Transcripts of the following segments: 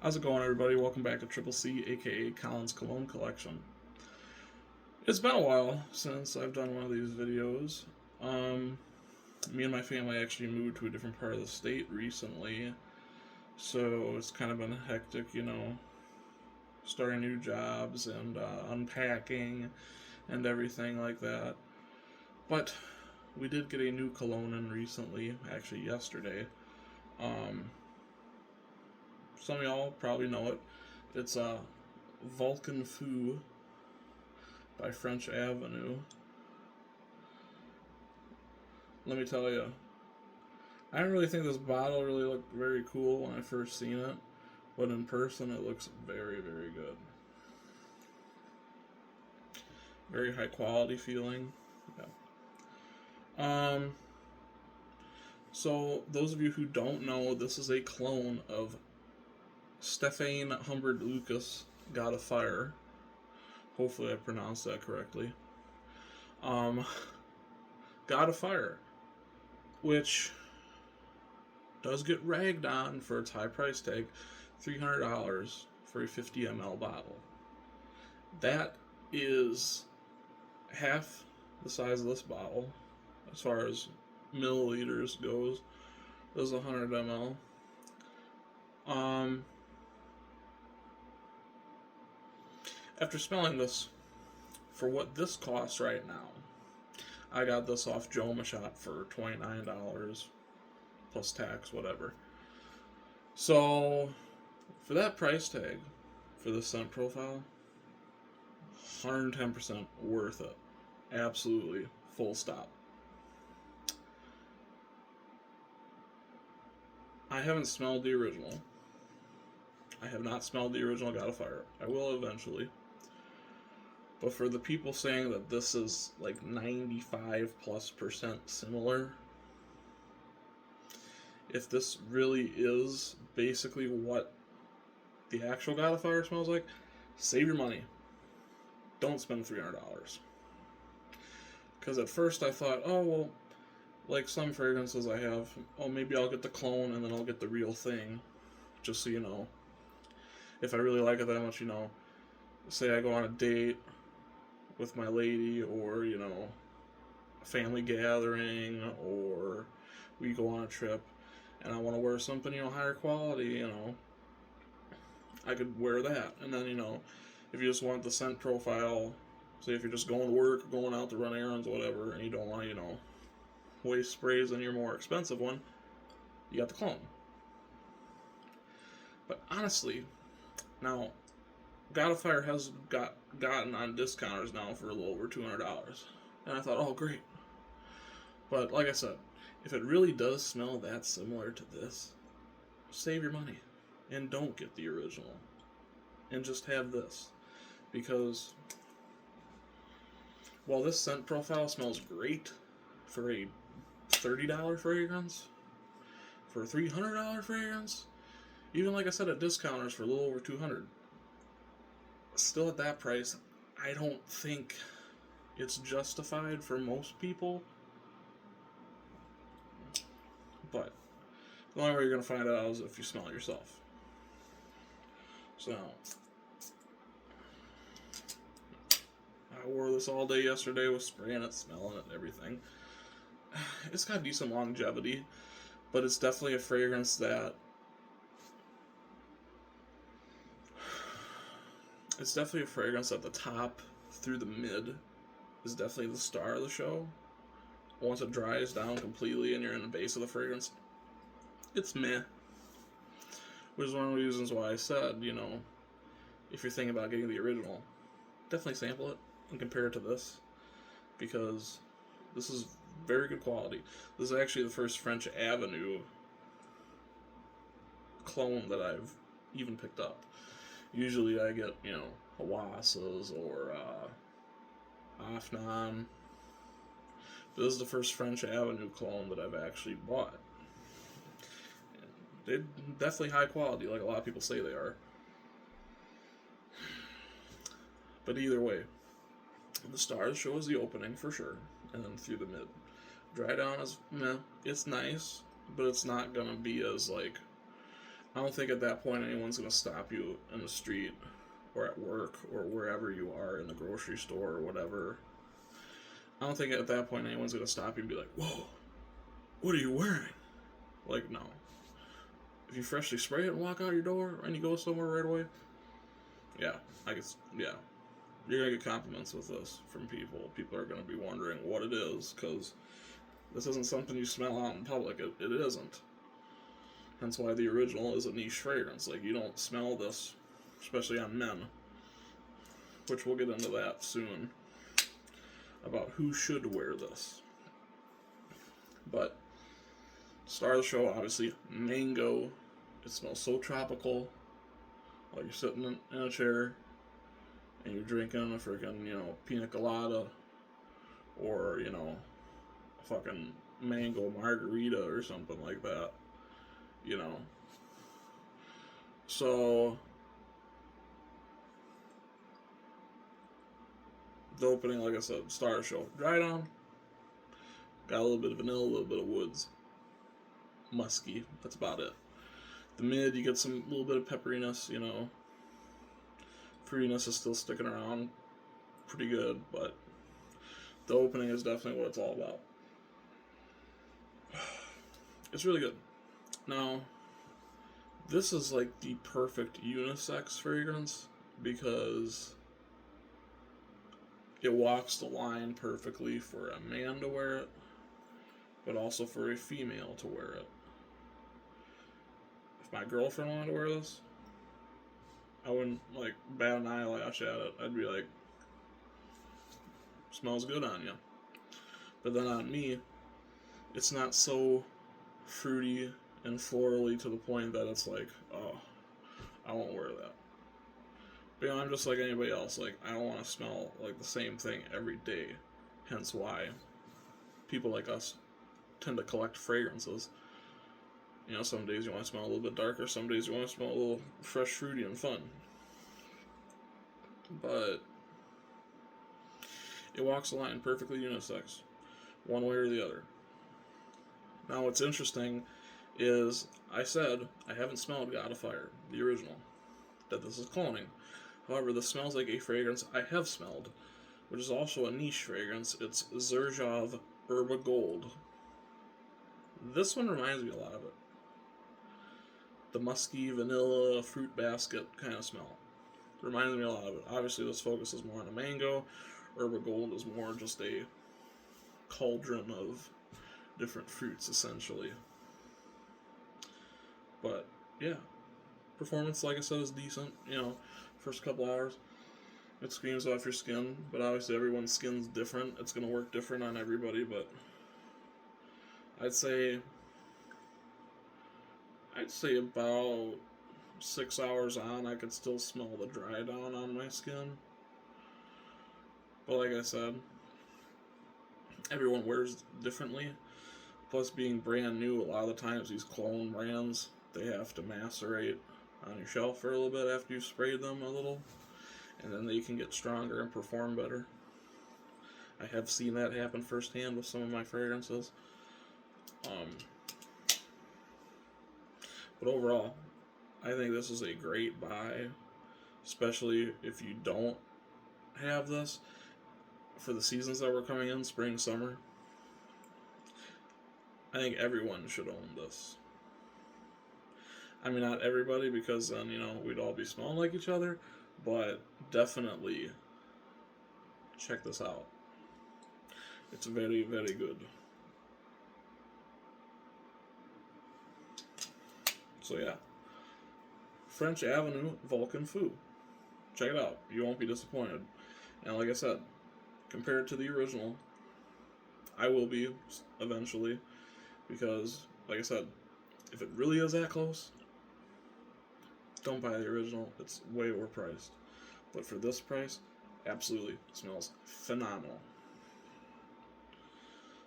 How's it going, everybody? Welcome back to Triple C, aka Colin's Cologne Collection. It's been a while since I've done one of these videos. Me and my family actually moved to a different part of the state recently, so it's kind of been hectic, starting new jobs and unpacking and everything like that. But we did get a new cologne in recently, actually yesterday. Some of y'all probably know it. It's Vulcan Foo by French Avenue. Let me tell you, I didn't really think this bottle really looked very cool when I first seen it, but in person it looks very, very good. Very high quality feeling. Yeah. So those of you who don't know, this is a clone of Stefan Humbert Lucas God of Fire. Hopefully I pronounced that correctly. God of Fire, which does get ragged on for its high price tag, $300 for a 50 ml bottle. That is half the size of this bottle as far as milliliters goes. This is 100 ml. After smelling this, for what this costs right now, I got this off Joma Shop for $29 plus tax, whatever. So, for that price tag, for this scent profile, 110% worth it. Absolutely. Full stop. I haven't smelled the original. I have not smelled the original God of Fire. I will eventually. But for the people saying that this is like 95+% similar, if this really is basically what the actual God of Fire smells like, save your money. Don't spend $300. Because at first I thought, oh, well, like some fragrances I have, oh, maybe I'll get the clone and then I'll get the real thing. Just so you know. If I really like it that much, say I go on a date with my lady, or, a family gathering, or we go on a trip, and I want to wear something, higher quality, I could wear that. And then, if you just want the scent profile, say if you're just going to work, going out to run errands, whatever, and you don't want to, waste sprays on your more expensive one, you got the clone. But honestly, now, God of Fire has gotten on discounters now for a little over $200. And I thought, oh, great. But like I said, if it really does smell that similar to this, save your money and don't get the original. And just have this. Because while this scent profile smells great for a $30 fragrance, for a $300 fragrance, even like I said at discounters for a little over $200, still at that price, I don't think it's justified for most people. But the only way you're going to find out is if you smell it yourself. So, I wore this all day yesterday with spraying it, smelling it, and everything. It's got decent longevity, but it's definitely a fragrance that at the top through the mid is definitely the star of the show. Once it dries down completely and you're in the base of the fragrance, it's meh. Which is one of the reasons why I said, if you're thinking about getting the original, definitely sample it and compare it to this. Because this is very good quality. This is actually the first French Avenue clone that I've even picked up. Usually I get, Hawasses or Afnan. This is the first French Avenue clone that I've actually bought. They're definitely high quality, like a lot of people say they are. But either way, the star of the show is the opening for sure, and then through the mid. Dry down is meh. It's nice, but it's not gonna be as like I don't think at that point anyone's going to stop you in the street or at work or wherever you are, in the grocery store or whatever. I don't think at that point anyone's going to stop you and be like, whoa, what are you wearing? Like, no. If you freshly spray it and walk out your door and you go somewhere right away, yeah, I guess, yeah. You're going to get compliments with this from people. People are going to be wondering what it is, because this isn't something you smell out in public. It isn't. Hence why the original is a niche fragrance. Like, you don't smell this, especially on men, which we'll get into that soon, about who should wear this. But, star of the show, obviously, mango. It smells so tropical, like you're sitting in a chair, and you're drinking a freaking, pina colada, or, a fucking mango margarita or something like that, So, the opening, like I said, star show. Dry down, got a little bit of vanilla, a little bit of woods. Musky, that's about it. The mid, you get some little bit of pepperiness, Fruitiness is still sticking around pretty good, but the opening is definitely what it's all about. It's really good. Now, this is like the perfect unisex fragrance because it walks the line perfectly for a man to wear it, but also for a female to wear it. If my girlfriend wanted to wear this, I wouldn't bat an eyelash at it. I'd be like, smells good on you. But then on me, it's not so fruity and florally to the point that it's like, oh, I won't wear that. But I'm just like anybody else. Like, I don't want to smell like the same thing every day. Hence why people like us tend to collect fragrances. Some days you want to smell a little bit darker, some days you want to smell a little fresh, fruity, and fun. But it walks the line perfectly unisex, one way or the other. Now, what's interesting is I said I haven't smelled God of Fire, the original, that this is cloning. However, this smells like a fragrance I have smelled, which is also a niche fragrance. It's Xerjoff Herba Gold. This one reminds me a lot of it. The musky, vanilla, fruit basket kind of smell. Reminds me a lot of it. Obviously, this focuses more on the mango. Herba Gold is more just a cauldron of different fruits, essentially. But, yeah. Performance, like I said, is decent. First couple hours, it screams off your skin. But obviously, everyone's skin's different. It's going to work different on everybody. But I'd say about 6 hours on, I could still smell the dry down on my skin. But like I said, everyone wears differently. Plus, being brand new, a lot of the times these clone brands, they have to macerate on your shelf for a little bit after you've sprayed them a little, and then they can get stronger and perform better. I have seen that happen firsthand with some of my fragrances. But overall, I think this is a great buy, especially if you don't have this for the seasons that we're coming in, spring, summer. I think everyone should own this. I mean, not everybody, because then, we'd all be smelling like each other, but definitely check this out. It's very, very good. So yeah, French Avenue Vulcan Foo. Check it out. You won't be disappointed. And like I said, compared to the original, I will be eventually, because, like I said, if it really is that close, don't buy the original. It's way overpriced. But for this price, absolutely, it smells phenomenal.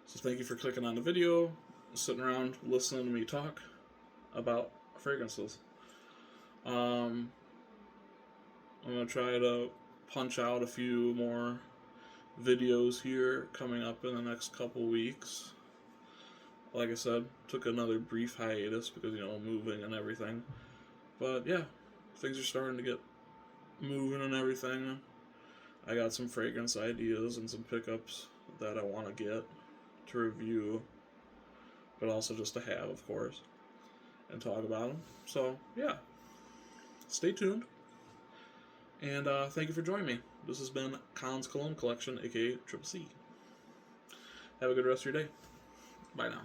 So thank you for clicking on the video, sitting around listening to me talk about fragrances. I'm going to try to punch out a few more videos here coming up in the next couple weeks. Like I said, took another brief hiatus because, moving and everything. But yeah, things are starting to get moving and everything. I got some fragrance ideas and some pickups that I want to get to review, but also just to have, of course, and talk about them. So yeah, stay tuned. And thank you for joining me. This has been Colin's Cologne Collection, aka Triple C. Have a good rest of your day. Bye now.